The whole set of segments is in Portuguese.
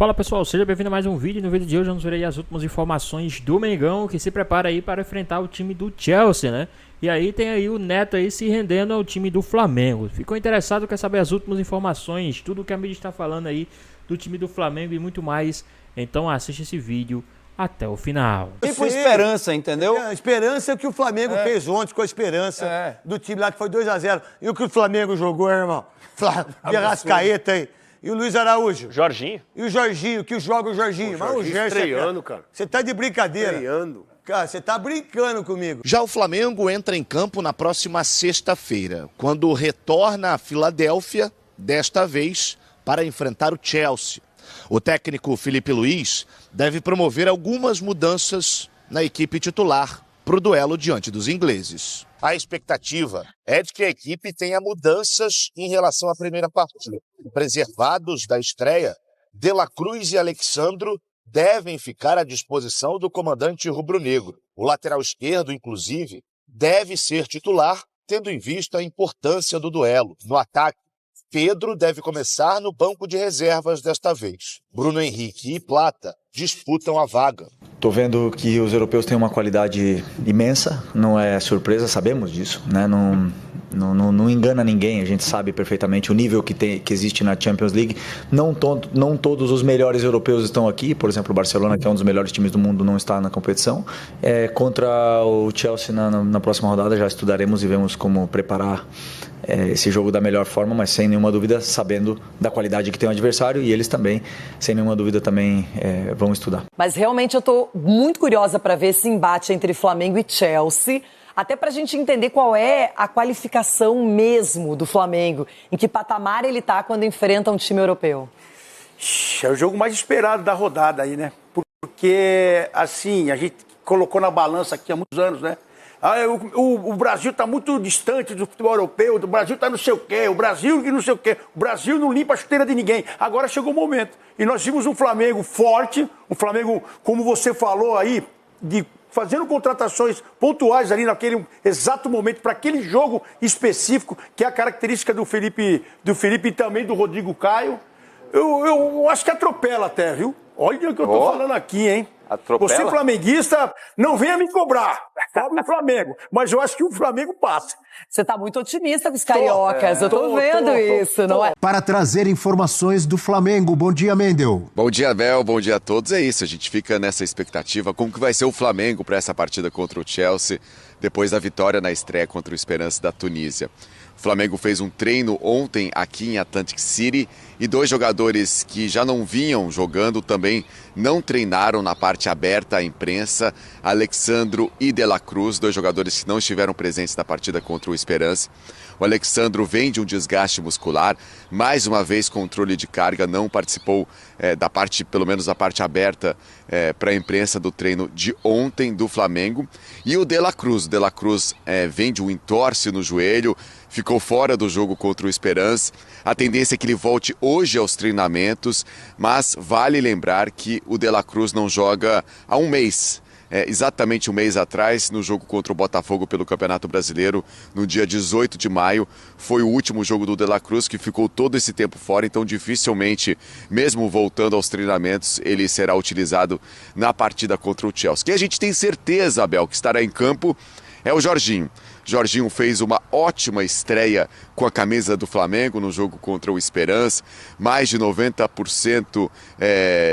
Fala pessoal, seja bem-vindo a mais um vídeo. No vídeo de hoje vamos ver aí as últimas informações do Mengão, que se prepara aí para enfrentar o time do Chelsea, né? E aí tem aí o Neto aí se rendendo ao time do Flamengo. Ficou interessado, quer saber as últimas informações, tudo que a mídia está falando aí do time do Flamengo e muito mais. Então assiste esse vídeo até o final. E por esperança, entendeu? A esperança é o que o Flamengo fez ontem, com a esperança do time lá que foi 2-0. E o que o Flamengo jogou, irmão? De Arrascaeta aí. E o Luiz Araújo? Jorginho. E o Jorginho, que joga o Jorginho? Mas o Gerson estreando, cara. Você tá de brincadeira. Estreando. Cara, você tá brincando comigo. Já o Flamengo entra em campo na próxima sexta-feira, quando retorna a Filadélfia, desta vez para enfrentar o Chelsea. O técnico Felipe Luiz deve promover algumas mudanças na equipe titular para o duelo diante dos ingleses. A expectativa é de que a equipe tenha mudanças em relação à primeira partida. Preservados da estreia, De La Cruz e Alexandro devem ficar à disposição do comandante rubro-negro. O lateral esquerdo, inclusive, deve ser titular, tendo em vista a importância do duelo. No ataque, Pedro deve começar no banco de reservas desta vez. Bruno Henrique e Plata disputam a vaga. Estou vendo que os europeus têm uma qualidade imensa, não é surpresa, sabemos disso, né? Não engana ninguém, a gente sabe perfeitamente o nível que existe na Champions League. Não todos os melhores europeus estão aqui, por exemplo, o Barcelona, que é um dos melhores times do mundo, não está na competição. Contra o Chelsea na próxima rodada já estudaremos e vemos como preparar esse jogo da melhor forma, mas sem nenhuma dúvida, sabendo da qualidade que tem o adversário, e eles também, sem nenhuma dúvida, também vão estudar. Mas realmente eu estou muito curiosa para ver esse embate entre Flamengo e Chelsea, até para a gente entender qual é a qualificação mesmo do Flamengo, em que patamar ele está quando enfrenta um time europeu. É o jogo mais esperado da rodada aí, né? Porque, assim, a gente colocou na balança aqui há muitos anos, né? O Brasil está muito distante do futebol europeu, o Brasil está não sei o quê, o Brasil que não sei o quê, o Brasil não limpa a chuteira de ninguém. Agora chegou o momento. E nós vimos um Flamengo forte, um Flamengo, como você falou aí, fazendo contratações pontuais ali naquele exato momento, para aquele jogo específico, que é a característica do Felipe e também do Rodrigo Caio. Eu acho que atropela até, viu? Olha o que eu tô falando aqui, hein? Atropela? Você, flamenguista, não venha me cobrar. Pobre o Flamengo. Mas eu acho que o Flamengo passa. Você está muito otimista com os cariocas, eu tô vendo isso, não é? Para trazer informações do Flamengo. Bom dia, Mendel. Bom dia, Bel. Bom dia a todos. É isso, a gente fica nessa expectativa. Como que vai ser o Flamengo para essa partida contra o Chelsea, depois da vitória na estreia contra o Esperance da Tunísia. O Flamengo fez um treino ontem aqui em Atlantic City e dois jogadores que já não vinham jogando também não treinaram na parte aberta à imprensa, Alexandro e De La Cruz, dois jogadores que não estiveram presentes na partida contra o Esperance. O Alexandro vem de um desgaste muscular, mais uma vez controle de carga, não participou da parte, pelo menos da parte aberta para a imprensa do treino de ontem do Flamengo. E o De La Cruz vem de um entorse no joelho, ficou fora do jogo contra o Esperance. A tendência é que ele volte hoje aos treinamentos, mas vale lembrar que o De La Cruz não joga há um mês. Exatamente um mês atrás, no jogo contra o Botafogo pelo Campeonato Brasileiro, no dia 18 de maio, foi o último jogo do De La Cruz, que ficou todo esse tempo fora, então dificilmente, mesmo voltando aos treinamentos, ele será utilizado na partida contra o Chelsea. Quem a gente tem certeza, Abel, que estará em campo é o Jorginho. Jorginho fez uma ótima estreia com a camisa do Flamengo no jogo contra o Esperance, mais de 90%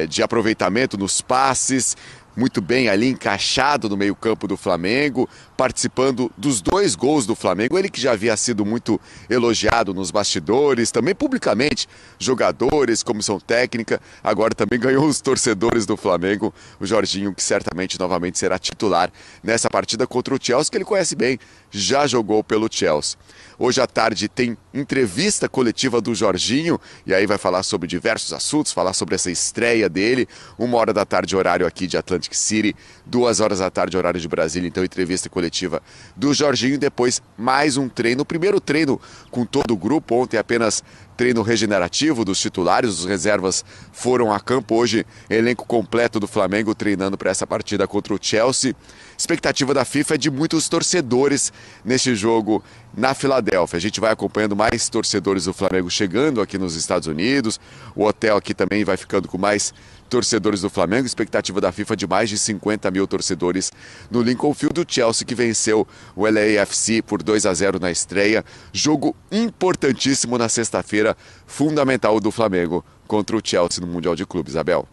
de aproveitamento nos passes, muito bem ali encaixado no meio-campo do Flamengo, participando dos dois gols do Flamengo. Ele que já havia sido muito elogiado nos bastidores, também publicamente, jogadores, comissão técnica, agora também ganhou os torcedores do Flamengo. O Jorginho, que certamente novamente será titular nessa partida contra o Chelsea, que ele conhece bem, já jogou pelo Chelsea. Hoje à tarde tem entrevista coletiva do Jorginho, e aí vai falar sobre diversos assuntos, falar sobre essa estreia dele, 1h da tarde, horário aqui de Atlantic City, 2h da tarde, horário de Brasília, então entrevista coletiva do Jorginho, depois mais um treino, o primeiro treino com todo o grupo, ontem apenas treino regenerativo dos titulares, os reservas foram a campo. Hoje, elenco completo do Flamengo treinando para essa partida contra o Chelsea. Expectativa da FIFA é de muitos torcedores neste jogo na Filadélfia. A gente vai acompanhando mais torcedores do Flamengo chegando aqui nos Estados Unidos. O hotel aqui também vai ficando com mais torcedores do Flamengo. Expectativa da FIFA de mais de 50 mil torcedores no Lincoln Field. O Chelsea que venceu o LAFC por 2-0 na estreia. Jogo importantíssimo na sexta-feira, fundamental do Flamengo contra o Chelsea no Mundial de Clubes. Abel.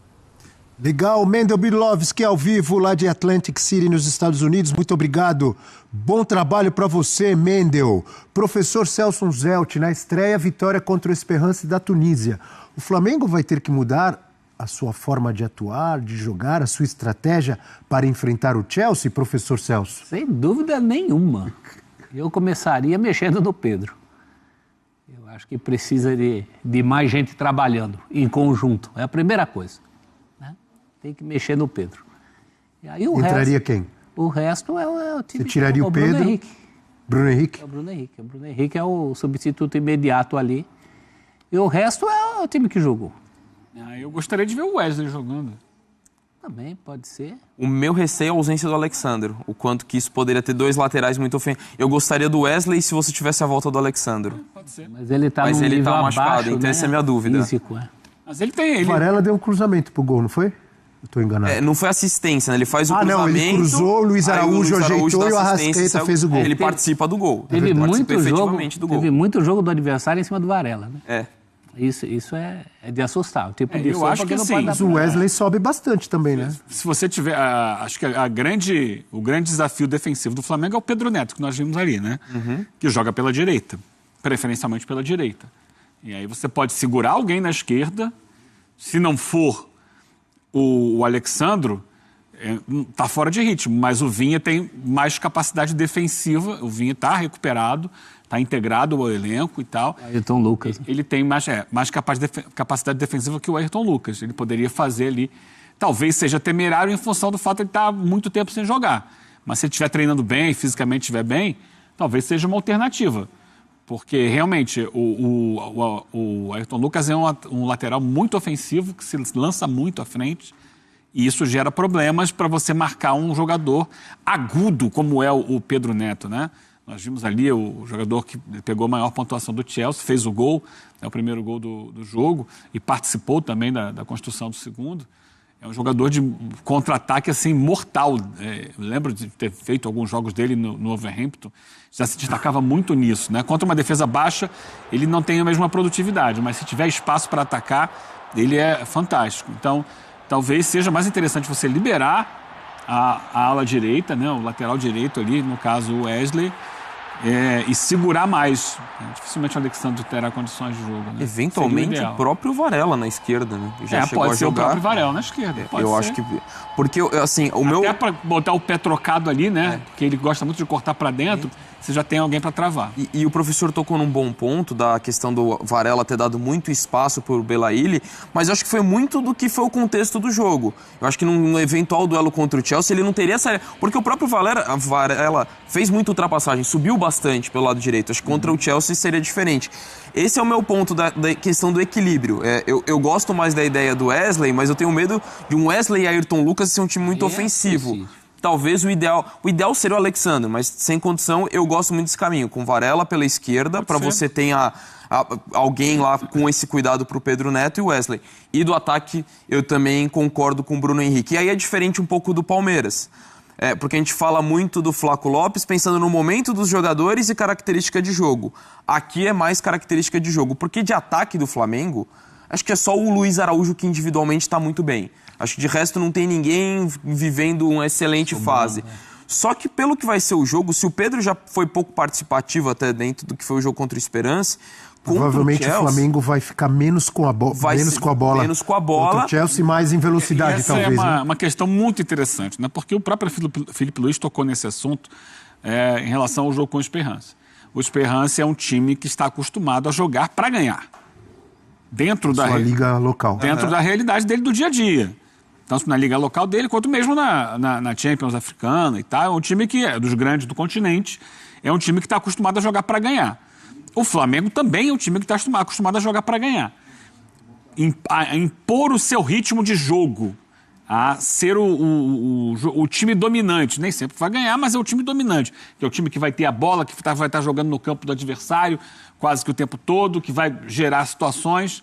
Legal, Mendel Bilovski ao vivo lá de Atlantic City, nos Estados Unidos. Muito obrigado. Bom trabalho para você, Mendel. Professor Celso Zelt, na estreia, vitória contra o Esperance da Tunísia. O Flamengo vai ter que mudar a sua forma de atuar, de jogar, a sua estratégia para enfrentar o Chelsea, professor Celso? Sem dúvida nenhuma. Eu começaria mexendo no Pedro. Eu acho que precisa de mais gente trabalhando em conjunto. É a primeira coisa. Tem que mexer no Pedro. E aí entraria quem? O resto é o time. Você tiraria o Pedro? Bruno Henrique? É o Bruno Henrique. O Bruno Henrique é o substituto imediato ali. E o resto é o time que jogou. Eu gostaria de ver o Wesley jogando. Também pode ser. O meu receio é a ausência do Alexandro. O quanto que isso poderia ter dois laterais muito ofensivos. Eu gostaria do Wesley se você tivesse a volta do Alexandro. Pode ser. Mas ele está num nível machucado, abaixo, então né? essa é a minha dúvida. Físico, é. Mas ele tem... O Varela deu um cruzamento pro gol, não foi? Estou enganado. Não foi assistência, né? Ele faz o cruzamento... não, ele cruzou, o Luiz Araújo ajeitou e o Arrascaeta fez o gol. Ele participa do gol. Teve muito jogo do adversário em cima do Varela, né? Isso é de assustar. O tipo de eu acho que assim, mas o Wesley sobe bastante também, né? Se você tiver... acho que o grande desafio defensivo do Flamengo é o Pedro Neto, que nós vimos ali, né? Que joga pela direita, preferencialmente pela direita. E aí você pode segurar alguém na esquerda, se não for o Alexandro, está fora de ritmo, mas o Vinha tem mais capacidade defensiva, o Vinha está recuperado, está integrado ao elenco e tal. Ayrton Lucas. Ele tem mais capacidade defensiva que o Ayrton Lucas. Ele poderia fazer ali, talvez seja temerário em função do fato de ele estar muito tempo sem jogar. Mas se ele estiver treinando bem, fisicamente estiver bem, talvez seja uma alternativa. Porque, realmente, o Ayrton Lucas é um lateral muito ofensivo, que se lança muito à frente, e isso gera problemas para você marcar um jogador agudo, como é o Pedro Neto, né? Nós vimos ali o jogador que pegou a maior pontuação do Chelsea, fez o gol, o primeiro gol do jogo, e participou também da construção do segundo. É um jogador de contra-ataque, assim, mortal. Eu lembro de ter feito alguns jogos dele no Wolverhampton. Já se destacava muito nisso, né? Contra uma defesa baixa, ele não tem a mesma produtividade, mas se tiver espaço para atacar, ele é fantástico. Então, talvez seja mais interessante você liberar a ala direita, né? O lateral direito ali, no caso o Wesley, e segurar mais. Dificilmente o Alexandre terá condições de jogo, né? Eventualmente o próprio Varela na esquerda, né? Já pode ser o próprio Varela na esquerda. Acho que... Porque, assim, Até para botar o pé trocado ali, né? Que ele gosta muito de cortar para dentro, você já tem alguém para travar. E o professor tocou num bom ponto da questão do Varela ter dado muito espaço para o Belaïli, mas eu acho que foi muito do que foi o contexto do jogo. Eu acho que num eventual duelo contra o Chelsea, ele não teria essa... Porque o próprio Varela fez muita ultrapassagem, subiu bastante pelo lado direito. Acho que contra o Chelsea seria diferente. Esse é o meu ponto da questão do equilíbrio. Eu gosto mais da ideia do Wesley, mas eu tenho medo de um Wesley e Ayrton Lucas ser um time muito ofensivo. Talvez o ideal seria o Alexandre, mas sem condição, eu gosto muito desse caminho, com Varela pela esquerda, para você ter alguém lá com esse cuidado para o Pedro Neto e o Wesley. E do ataque, eu também concordo com o Bruno Henrique. E aí é diferente um pouco do Palmeiras, porque a gente fala muito do Flaco Lopes pensando no momento dos jogadores e característica de jogo. Aqui é mais característica de jogo, porque de ataque do Flamengo, acho que é só o Luiz Araújo que individualmente está muito bem. Acho que de resto não tem ninguém vivendo uma excelente fase. Só que pelo que vai ser o jogo, se o Pedro já foi pouco participativo até dentro do que foi o jogo contra o Esperance, provavelmente o Flamengo vai ficar menos com a bola. Menos com a bola. Contra o Chelsea, mais em velocidade, essa talvez. Essa é uma questão muito interessante, né? Porque o próprio Felipe Luiz tocou nesse assunto em relação ao jogo com o Esperance. O Esperance é um time que está acostumado a jogar para ganhar. Dentro da liga local. Dentro da realidade dele do dia a dia. Tanto na liga local dele, quanto mesmo na Champions africana e tal. É um time que é dos grandes do continente. É um time que está acostumado a jogar para ganhar. o Flamengo também é um time que está acostumado a jogar para ganhar. A impor o seu ritmo de jogo, a ser o time dominante. Nem sempre vai ganhar, mas é o time dominante. Que é o time que vai ter a bola, que vai estar jogando no campo do adversário quase que o tempo todo, que vai gerar situações.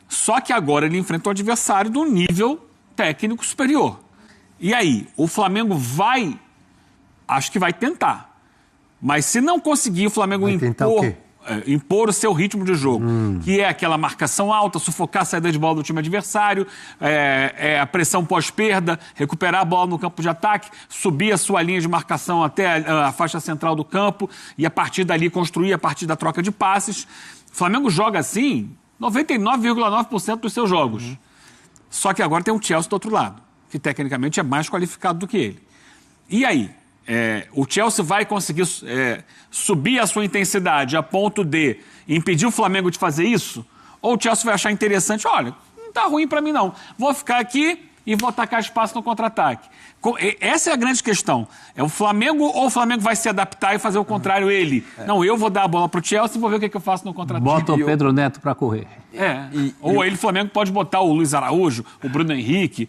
Só que agora ele enfrenta o adversário de um nível técnico superior. E aí, o Flamengo acho que vai tentar. Mas se não conseguir o Flamengo impor o seu ritmo de jogo, que é aquela marcação alta, sufocar a saída de bola do time adversário, a pressão pós-perda, recuperar a bola no campo de ataque, subir a sua linha de marcação até a faixa central do campo e a partir dali construir a partir da troca de passes. O Flamengo joga assim 99,9% dos seus jogos. Só que agora tem o Chelsea do outro lado, que tecnicamente é mais qualificado do que ele. E aí? O Chelsea vai conseguir subir a sua intensidade a ponto de impedir o Flamengo de fazer isso? Ou o Chelsea vai achar interessante, olha, não tá ruim para mim não, vou ficar aqui e vou atacar espaço no contra-ataque. Essa é a grande questão. É o Flamengo ou o Flamengo vai se adaptar e fazer o contrário ele? Não, eu vou dar a bola pro Chelsea e vou ver o que eu faço no contra-ataque. Bota o Pedro Neto para correr. Ou aí o Flamengo pode botar o Luiz Araújo, o Bruno Henrique,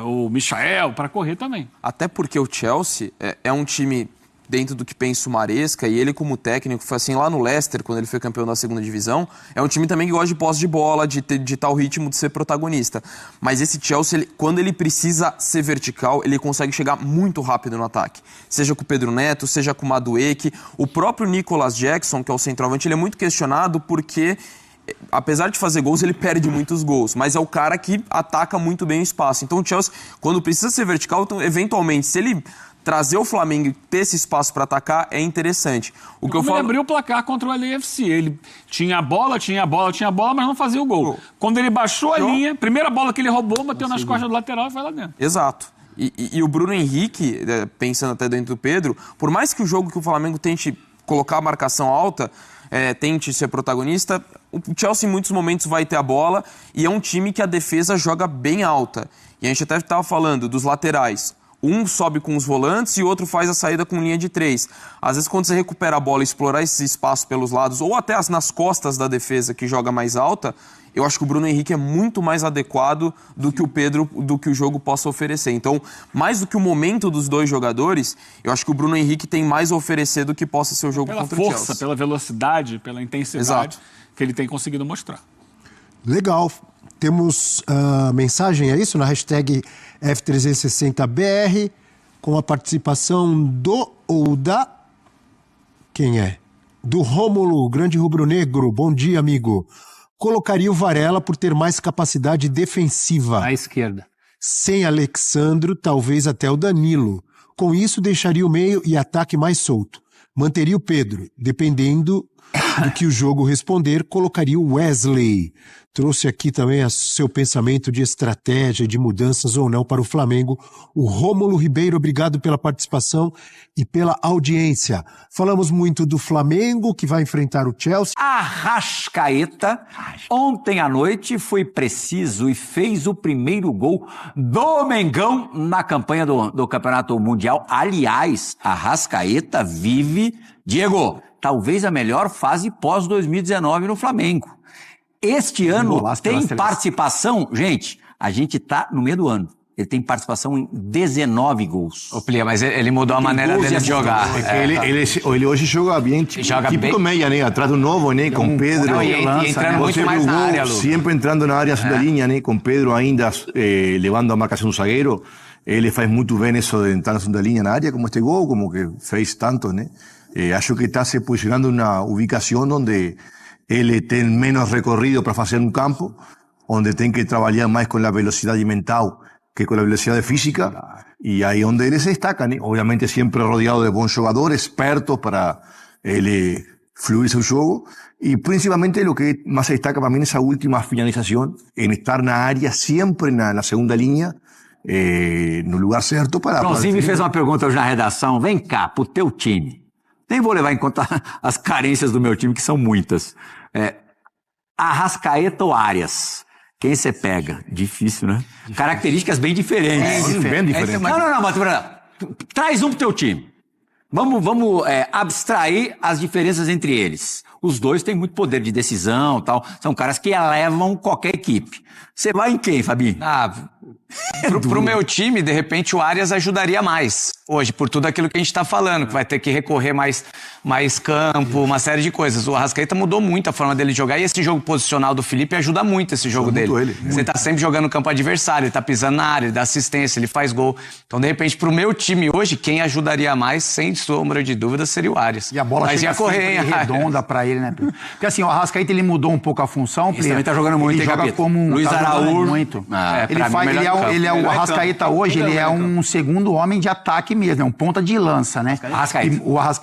o Michael para correr também. Até porque o Chelsea é um time dentro do que pensa o Maresca, e ele como técnico, foi assim lá no Leicester, quando ele foi campeão da segunda divisão, é um time também que gosta de posse de bola, de tal ritmo de ser protagonista. Mas esse Chelsea, quando ele precisa ser vertical, ele consegue chegar muito rápido no ataque. Seja com o Pedro Neto, seja com o Madueke. O próprio Nicolas Jackson, que é o centroavante, ele é muito questionado porque, apesar de fazer gols, ele perde muitos gols, mas é o cara que ataca muito bem o espaço. Então o Chelsea, quando precisa ser vertical, então, eventualmente, se ele trazer o Flamengo e ter esse espaço para atacar é interessante. Ele abriu o placar contra o LAFC. Ele tinha a bola, mas não fazia o gol. Quando ele baixou a linha, primeira bola que ele roubou, bateu nas costas do lateral e foi lá dentro. Exato. E o Bruno Henrique, pensando até dentro do Pedro, por mais que o jogo que o Flamengo tente colocar a marcação alta, tente ser protagonista, o Chelsea em muitos momentos vai ter a bola e é um time que a defesa joga bem alta. E a gente até estava falando dos laterais. Um sobe com os volantes e o outro faz a saída com linha de 3. Às vezes, quando você recupera a bola e explorar esse espaço pelos lados, ou até nas costas da defesa que joga mais alta, eu acho que o Bruno Henrique é muito mais adequado do que o Pedro, do que o jogo possa oferecer. Então, mais do que o momento dos dois jogadores, eu acho que o Bruno Henrique tem mais a oferecer do que possa ser o jogo contra o Chelsea. Pela força, pela velocidade, pela intensidade que ele tem conseguido mostrar. Legal. Temos mensagem, é isso? Na hashtag F360BR, com a participação do ou da... Quem é? Do Rômulo, grande rubro-negro. Bom dia, amigo. Colocaria o Varela por ter mais capacidade defensiva. À esquerda. Sem Alexandro, talvez até o Danilo. Com isso, deixaria o meio e ataque mais solto. Manteria o Pedro, dependendo do que o jogo responder, colocaria o Wesley. Trouxe aqui também o seu pensamento de estratégia, de mudanças ou não para o Flamengo. O Rômulo Ribeiro, obrigado pela participação e pela audiência. Falamos muito do Flamengo, que vai enfrentar o Chelsea. Arrascaeta, ontem à noite, foi preciso e fez o primeiro gol do Mengão na campanha do Campeonato Mundial. Aliás, Arrascaeta vive, Diego, talvez a melhor fase pós-2019 no Flamengo. Este ano tem participação, gente, a gente tá no meio do ano. Ele tem participação em 19 gols. Ô, Plia, mas ele mudou a maneira dele de jogar. Ele hoje joga bem, típico meia, né? Atrás do novo, né? Com Pedro. Não, e entrando muito mais na área, Lu. Sempre entrando na área da linha, né? Com Pedro ainda levando a marcação do zagueiro. Ele faz muito bem isso de entrar na segunda linha na área, como este gol, como que fez tanto, né? Acho que está se posicionando na ubicação onde ele tem menos recorrido para fazer um campo, onde tem que trabalhar mais com a velocidade mental que com a velocidade física, e aí onde ele se destaca, né? Obviamente sempre rodeado de bons jogadores, expertos para ele fluir seu jogo, e principalmente o que mais se destaca para mim é essa última finalização, em estar na área sempre na segunda linha, no lugar certo para... Bronzinho me fez uma pergunta hoje na redação, vem cá, pro teu time, nem vou levar em conta as carências do meu time, que são muitas. Arrascaeta ou Arias? Quem você pega? Difícil, né? Características bem diferentes. Bem diferentes. Não, mas traz um pro teu time. Vamos abstrair as diferenças entre eles. Os dois têm muito poder de decisão, tal. São caras que elevam qualquer equipe. Você vai em quem, Fabinho? Pro meu time, de repente, o Arias ajudaria mais hoje, por tudo aquilo que a gente tá falando, que vai ter que recorrer mais campo, uma série de coisas. O Arrascaeta mudou muito a forma dele jogar, e esse jogo posicional do Felipe ajuda muito esse jogo dele. Você tá sempre jogando no campo adversário, ele tá pisando na área, ele dá assistência, ele faz gol. Então, de repente, pro meu time hoje, quem ajudaria mais, sem sombra de dúvida, seria o Arias. E a bola mas chega ia correr, redonda pra ele, né? Porque assim, o Arrascaeta, ele mudou um pouco a função. Ele também tá jogando muito, ele joga como Luiz Araújo. Muito. O Arrascaeta hoje, ele é um segundo homem de ataque mesmo, é um ponta de lança, né?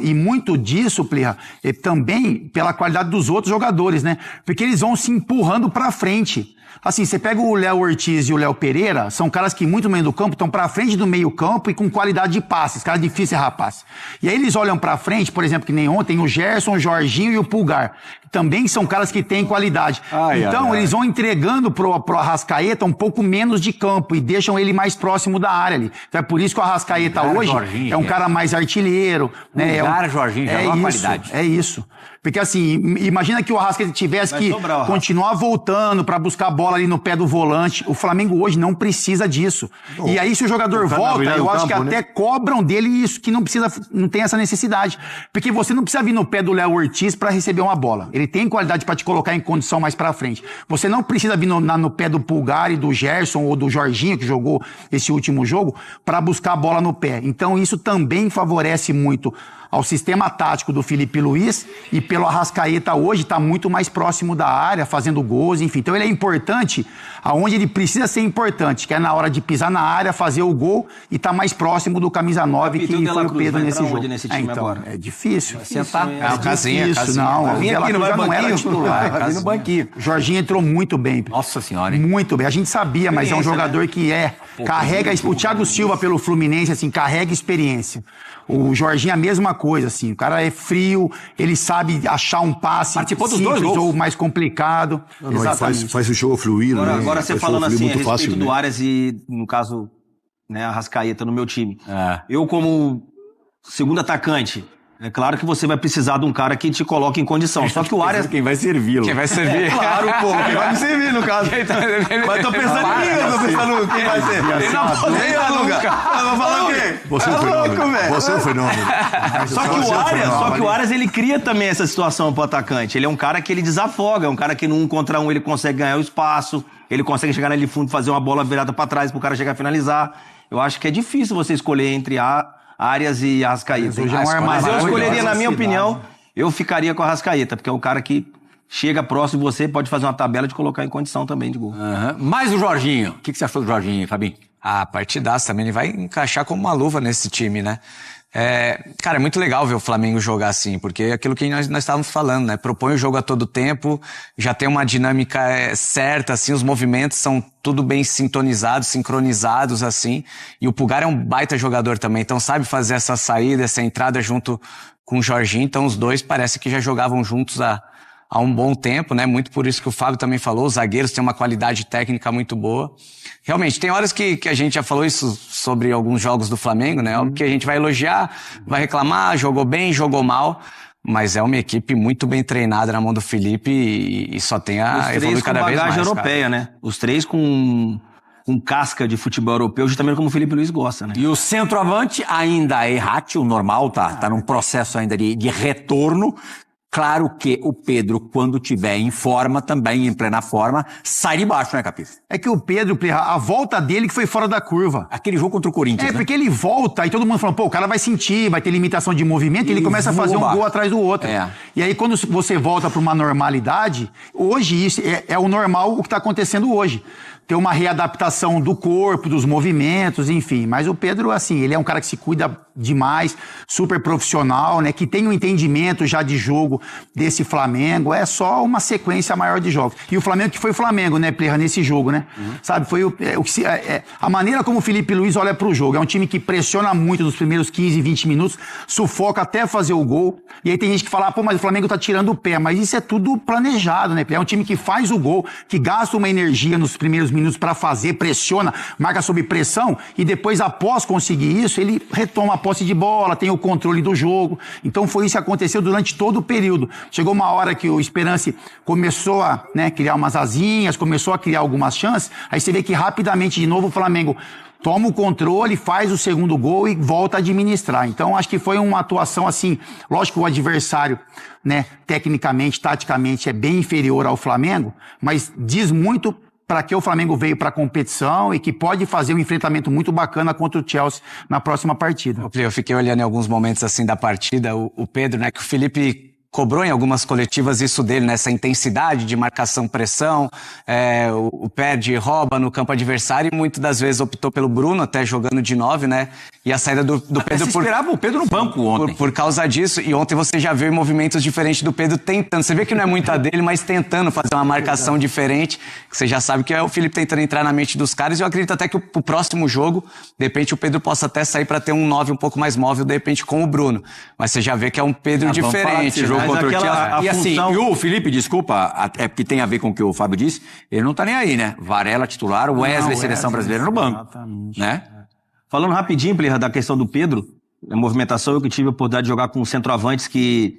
E muito disso, Plirra, também pela qualidade dos outros jogadores, né? Porque eles vão se empurrando pra frente. Assim, você pega o Léo Ortiz e o Léo Pereira, são caras que muito no meio do campo estão pra frente do meio campo e com qualidade de passes, caras difíceis de rapaz. E aí eles olham pra frente, por exemplo, que nem ontem, o Gerson, o Jorginho e o Pulgar. Também são caras que têm qualidade. Eles vão entregando pro Arrascaeta um pouco menos de campo e deixam ele mais próximo da área ali. Então é por isso que o Arrascaeta hoje é um cara mais artilheiro. Né? Jorginho, já é uma qualidade. É isso. Porque assim, imagina que o Arrascaeta tivesse que continuar voltando para buscar a bola ali no pé do volante. O Flamengo hoje não precisa disso. E aí, se o jogador volta, eu acho que até cobram dele isso, que não tem essa necessidade. Porque você não precisa vir no pé do Léo Ortiz para receber uma bola. Ele tem qualidade para te colocar em condição mais para frente. Você não precisa vir no pé do Pulgar e do Gerson ou do Jorginho, que jogou esse último jogo, para buscar a bola no pé. Então, isso também favorece muito ao sistema tático do Felipe Luiz, e pelo Arrascaeta hoje está muito mais próximo da área, fazendo gols, enfim. Então ele é importante aonde ele precisa ser importante, que é na hora de pisar na área, fazer o gol e tá mais próximo do camisa 9, que foi o Pedro nesse jogo. Nesse time agora? É difícil. Sentar. Casinha. Não, Vim aqui, não era titular. No banquinho. Jorginho entrou muito bem. Nossa senhora, hein? Muito bem. A gente sabia, mas é um jogador que carrega... O Thiago Silva pelo Fluminense, assim, carrega experiência. O Jorginho é a mesma coisa, assim. O cara é frio, ele sabe achar um passe simples ou mais complicado. Exatamente. Faz o jogo fluir. Agora você falando assim a respeito do Arias e, no caso, né, Arrascaeta no meu time. Eu, como segundo atacante, é claro que você vai precisar de um cara que te coloque em condição. Só que o Arias... Quem vai servi-lo. Quem vai servir. Claro, pô. Quem vai me servir, no caso. Mas tô pensando em quem? Eu tô pensando quem vai ser. Ele não aposenta nunca. Eu vou falar o quê? Você é um fenômeno. Você é um fenômeno. Só que o Arias, ele cria também essa situação pro atacante. Ele é um cara que ele desafoga. É um cara que no 1 contra 1 ele consegue ganhar o espaço. Ele consegue chegar na linha de fundo, fazer uma bola virada pra trás pro cara chegar a finalizar. Eu acho que é difícil você escolher entre Arias e Arrascaeta. Mas eu escolheria, na minha opinião, eu ficaria com a Arrascaeta, porque é um cara que chega próximo de você, pode fazer uma tabela de colocar em condição também de gol. Mais o Jorginho. O que você achou do Jorginho, Fabinho? Partidaço também. Ele vai encaixar como uma luva nesse time, né? Cara, é muito legal ver o Flamengo jogar assim, porque é aquilo que nós estávamos falando, né? Propõe o jogo a todo tempo, já tem uma dinâmica certa, assim, os movimentos são tudo bem sintonizados, sincronizados, assim, e o Pulgar é um baita jogador também, então sabe fazer essa saída, essa entrada junto com o Jorginho, então os dois parece que já jogavam juntos há um bom tempo, né? Muito por isso que o Fábio também falou, os zagueiros têm uma qualidade técnica muito boa. Realmente, tem horas que a gente já falou isso sobre alguns jogos do Flamengo, né? Que a gente vai elogiar, vai reclamar, jogou bem, jogou mal, mas é uma equipe muito bem treinada na mão do Felipe e só tem a evoluir cada vez mais. Os três com bagagem europeia, né? Os três com casca de futebol europeu, justamente como o Felipe Luiz gosta, né? E o centroavante ainda é errátil, normal, tá num processo ainda de retorno. Claro que o Pedro, quando tiver em forma, também em plena forma, sai de baixo, né, Capis? É que o Pedro, a volta dele que foi fora da curva. Aquele jogo contra o Corinthians, né? Porque ele volta e todo mundo fala, pô, o cara vai sentir, vai ter limitação de movimento, e ele começa a fazer um gol atrás do outro. E aí, quando você volta para uma normalidade, hoje isso é o normal, o que está acontecendo hoje. Ter uma readaptação do corpo, dos movimentos, enfim. Mas o Pedro, assim, ele é um cara que se cuida demais, super profissional, né? Que tem um entendimento já de jogo desse Flamengo. É só uma sequência maior de jogos. E o Flamengo que foi o Flamengo, né, Plirra, nesse jogo, né? Sabe, foi a maneira como o Felipe Luiz olha pro jogo. É um time que pressiona muito nos primeiros 15, 20 minutos, sufoca até fazer o gol. E aí tem gente que fala, pô, mas o Flamengo tá tirando o pé. Mas isso é tudo planejado, né? É um time que faz o gol, que gasta uma energia nos primeiros minutos para fazer, pressiona, marca sob pressão e depois, após conseguir isso, ele retoma a posse de bola, tem o controle do jogo. Então foi isso que aconteceu durante todo o período. Chegou uma hora que o Esperance começou a, né, criar umas asinhas, começou a criar algumas chances, aí você vê que rapidamente de novo o Flamengo toma o controle, faz o segundo gol e volta a administrar. Então, acho que foi uma atuação assim, lógico que o adversário, né, tecnicamente, taticamente, é bem inferior ao Flamengo, mas diz muito para que o Flamengo veio para a competição e que pode fazer um enfrentamento muito bacana contra o Chelsea na próxima partida. Eu fiquei olhando em alguns momentos assim da partida, o Pedro, né, que o Felipe cobrou em algumas coletivas isso dele, nessa intensidade de marcação-pressão, o perde, rouba no campo adversário e muitas das vezes optou pelo Bruno, até jogando de 9, né? E a saída do Pedro... Você esperava o Pedro no banco ontem. Por causa disso, e ontem você já viu movimentos diferentes do Pedro tentando, você vê que não é muito a dele, mas tentando fazer uma marcação diferente, você já sabe que é o Felipe tentando entrar na mente dos caras, e eu acredito até que o próximo jogo, de repente o Pedro possa até sair para ter um 9 um pouco mais móvel, de repente com o Bruno, mas você já vê que é um Pedro diferente, né? Contra o Chelsea. E assim, função... e o Felipe, desculpa, é porque tem a ver com o que o Fábio disse, ele não tá nem aí, né? Varela titular, Wesley, seleção brasileira no banco. Exatamente. Né? Falando rapidinho, Plirra, da questão do Pedro, a movimentação, eu que tive a oportunidade de jogar com centroavantes que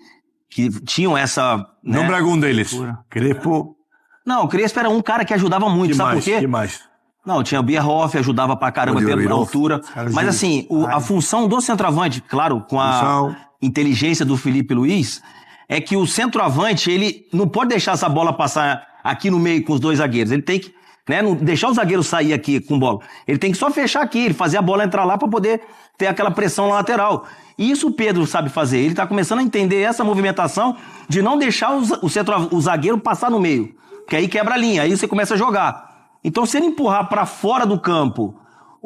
tinham essa... Né? Nombra algum deles. Crespo. Não, o Crespo era um cara que ajudava muito, Que sabe mais? por quê? Que mais? Não, tinha o Bierhoff, ajudava pra caramba pela altura. Mas assim, a função do centroavante, claro, com a inteligência do Felipe Luiz, é que o centroavante, ele não pode deixar essa bola passar aqui no meio com os dois zagueiros. Ele tem que, né, não deixar o zagueiro sair aqui com bola. Ele tem que só fechar aqui, ele fazer a bola entrar lá pra poder ter aquela pressão na lateral. E isso o Pedro sabe fazer. Ele tá começando a entender essa movimentação de não deixar o zagueiro passar no meio. Porque aí quebra a linha, aí você começa a jogar. Então, se ele empurrar pra fora do campo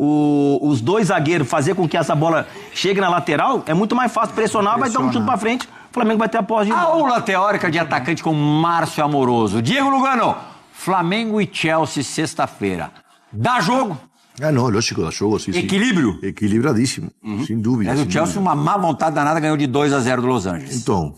os dois zagueiros, fazer com que essa bola chegue na lateral, é muito mais fácil pressionar, vai dar um chute pra frente, o Flamengo vai ter a posse de bola. Aula teórica de atacante com Márcio Amoroso. Diego Lugano, Flamengo e Chelsea, sexta-feira. Dá jogo? Ah, não, lógico, dá jogo, sim. Equilíbrio? Equilibradíssimo, sem dúvida. Mas o Chelsea, dúvida. uma má vontade danada, ganhou de 2-0 do Los Angeles. Então,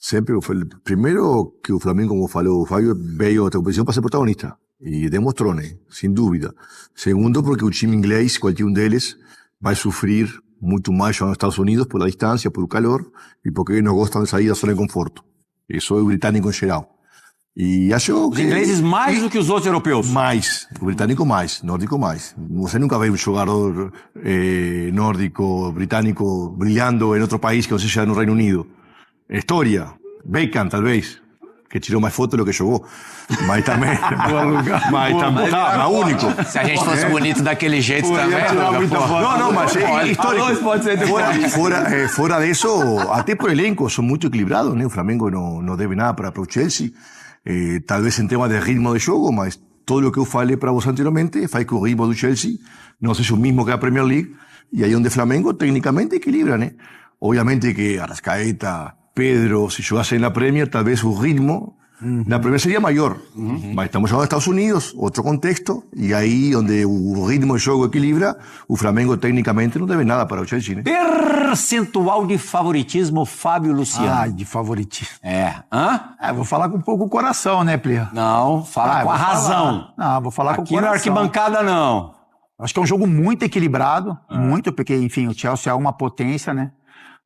sempre foi primeiro que o Flamengo, como falou o Fábio, veio a competição para ser protagonista. E demonstrou, né? Sem dúvida. Segundo, porque o time inglês, qualquer um deles, vai sofrer muito mais nos Estados Unidos por a distância, por o calor, e porque eles não gostam de sair da zona de conforto. Isso é o britânico em geral. E acho que... Os ingleses mais do que os outros europeus? Mais. O britânico mais. Nórdico mais. Você nunca vê um jogador nórdico, britânico, brilhando em outro país que não seja no Reino Unido. História. Beckham, talvez. Que tirou mais foto do que jogou. Mas também... mas também... Tá, único. Se a gente fosse bonito daquele jeito também... Não, mas é histórico. Fora disso, até por elenco, são muito equilibrados, né? O Flamengo não deve nada para o Chelsea. Talvez em tema de ritmo de jogo, mas todo o que eu falei para você anteriormente faz que o ritmo do Chelsea não seja o mesmo que a Premier League. E aí onde o Flamengo, tecnicamente, equilibra, né? Obviamente que Arrascaeta... Pedro, si jugase en la Premier, tal vez su ritmo la Premier sería mayor. Estamos jugando en Estados Unidos, otro contexto, y ahí donde el ritmo de juego equilibra, o Flamengo técnicamente não deve nada para o Chelsea, né? Percentual de favoritismo, Fábio Luciano. Ah, de favoritismo. Hã? Vou falar com um pouco o coração, né, Plirra? Não, fala com a razão. Não, vou falar com o coração. Aqui na arquibancada, não. Acho que é um jogo muito equilibrado, muito, porque, enfim, o Chelsea é uma potência, né?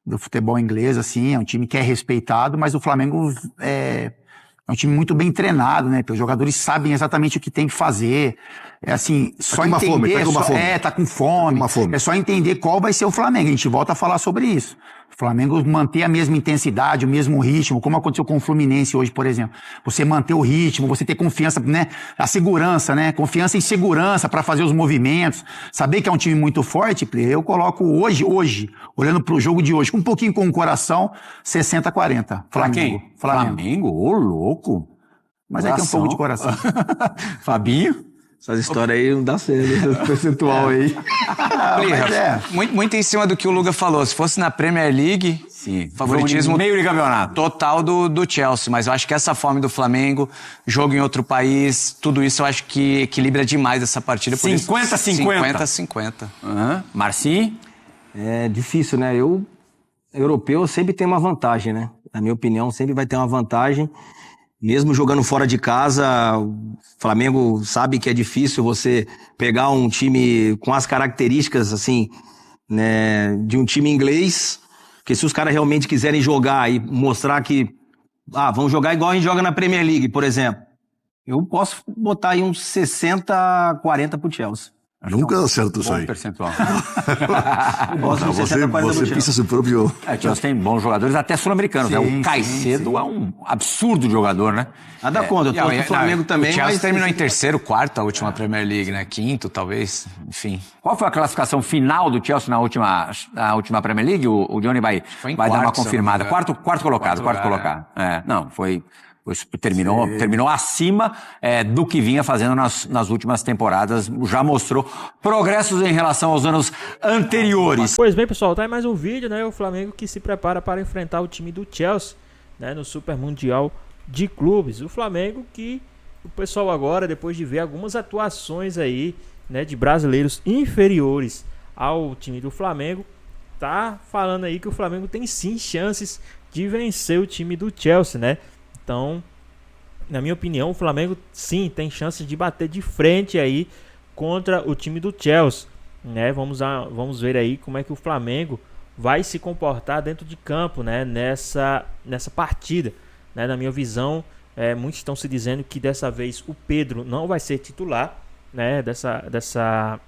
Do futebol inglês, assim, é um time que é respeitado, mas o Flamengo é um time muito bem treinado, né? Os jogadores sabem exatamente o que tem que fazer. É assim, só entender... Tá com fome. É só entender qual vai ser o Flamengo. A gente volta a falar sobre isso. O Flamengo manter a mesma intensidade, o mesmo ritmo, como aconteceu com o Fluminense hoje, por exemplo. Você manter o ritmo, você ter confiança, né? A segurança, né? Confiança em segurança para fazer os movimentos. Saber que é um time muito forte, eu coloco hoje, olhando pro jogo de hoje, com um pouquinho com o coração, 60-40. Flamengo. Flamengo? Ô, louco. Mas aí tem um pouco de coração. Fabinho? Essas histórias aí não dá certo, esse percentual aí. Muito em cima do que o Luga falou. Se fosse na Premier League, favoritismo meio de campeonato total do Chelsea. Mas eu acho que essa fome do Flamengo, jogo em outro país, tudo isso eu acho que equilibra demais essa partida. 50-50. 50-50. Marcinho? É difícil, né? Europeu sempre tem uma vantagem, né? Na minha opinião, sempre vai ter uma vantagem. Mesmo jogando fora de casa, o Flamengo sabe que é difícil você pegar um time com as características, assim, né, de um time inglês, porque se os caras realmente quiserem jogar e mostrar que, vão jogar igual a gente joga na Premier League, por exemplo, eu posso botar aí uns 60-40 pro Chelsea. Nunca dá certo isso aí. Percentual. Você pisa seu próprio... O Chelsea tem bons jogadores, até sul-americanos. Né? O Caicedo é um absurdo jogador, né? Nada contra, o Flamengo também. O Chelsea terminou em terceiro, quarto, a última Premier League, né? Quinto, talvez, enfim. Qual foi a classificação final do Chelsea na última Premier League? O Johnny vai dar uma confirmada. Quarto colocado. Terminou acima do que vinha fazendo nas últimas temporadas. Já mostrou progressos em relação aos anos anteriores. Pois bem, pessoal, tá aí mais um vídeo, né? O Flamengo que se prepara para enfrentar o time do Chelsea, né? No Super Mundial de Clubes. O Flamengo que o pessoal agora, depois de ver algumas atuações aí, né, de brasileiros inferiores ao time do Flamengo, tá falando aí que o Flamengo tem sim chances de vencer o time do Chelsea, né? Então, na minha opinião, o Flamengo sim tem chances de bater de frente aí contra o time do Chelsea, né? Vamos ver aí como é que o Flamengo vai se comportar dentro de campo, né? Nessa partida, né? Na minha visão, muitos estão se dizendo que dessa vez o Pedro não vai ser titular, né?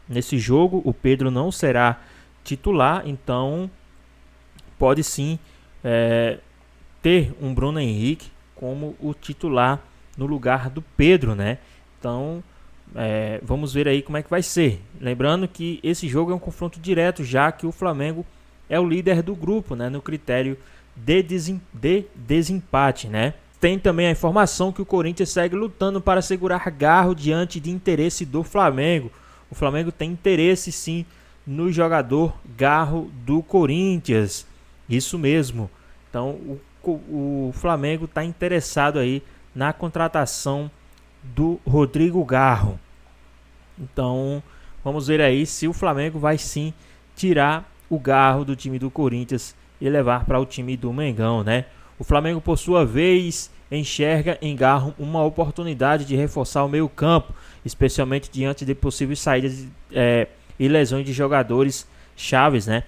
Nesse jogo o Pedro não será titular, então pode sim ter um Bruno Henrique como o titular no lugar do Pedro, né? Então, vamos ver aí como é que vai ser. Lembrando que esse jogo é um confronto direto, já que o Flamengo é o líder do grupo, né? No critério de desempate, né? Tem também a informação que o Corinthians segue lutando para segurar Garro diante de interesse do Flamengo. O Flamengo tem interesse sim no jogador Garro do Corinthians. Isso mesmo. Então, o Flamengo está interessado aí na contratação do Rodrigo Garro. Então, vamos ver aí se o Flamengo vai sim tirar o Garro do time do Corinthians e levar para o time do Mengão, né? O Flamengo, por sua vez, enxerga em Garro uma oportunidade de reforçar o meio-campo, especialmente diante de possíveis saídas e lesões de jogadores chaves, né?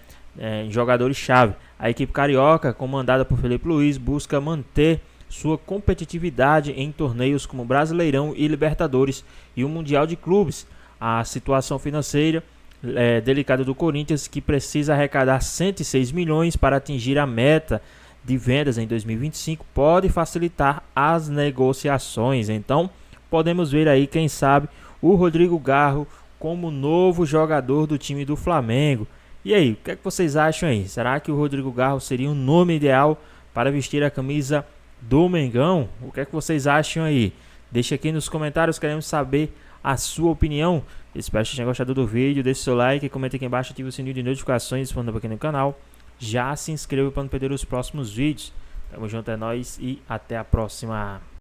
Jogadores-chave. A equipe carioca, comandada por Filipe Luís, busca manter sua competitividade em torneios como Brasileirão e Libertadores e o Mundial de Clubes. A situação financeira delicada do Corinthians, que precisa arrecadar 106 milhões para atingir a meta de vendas em 2025, pode facilitar as negociações. Então, podemos ver aí, quem sabe, o Rodrigo Garro como novo jogador do time do Flamengo. E aí, o que é que vocês acham aí? Será que o Rodrigo Garro seria um nome ideal para vestir a camisa do Mengão? O que é que vocês acham aí? Deixa aqui nos comentários, queremos saber a sua opinião. Espero que tenham gostado do vídeo, deixe seu like, comenta aqui embaixo, ative o sininho de notificações, se for novo aqui no canal. Já se inscreva para não perder os próximos vídeos. Tamo junto, é nóis e até a próxima.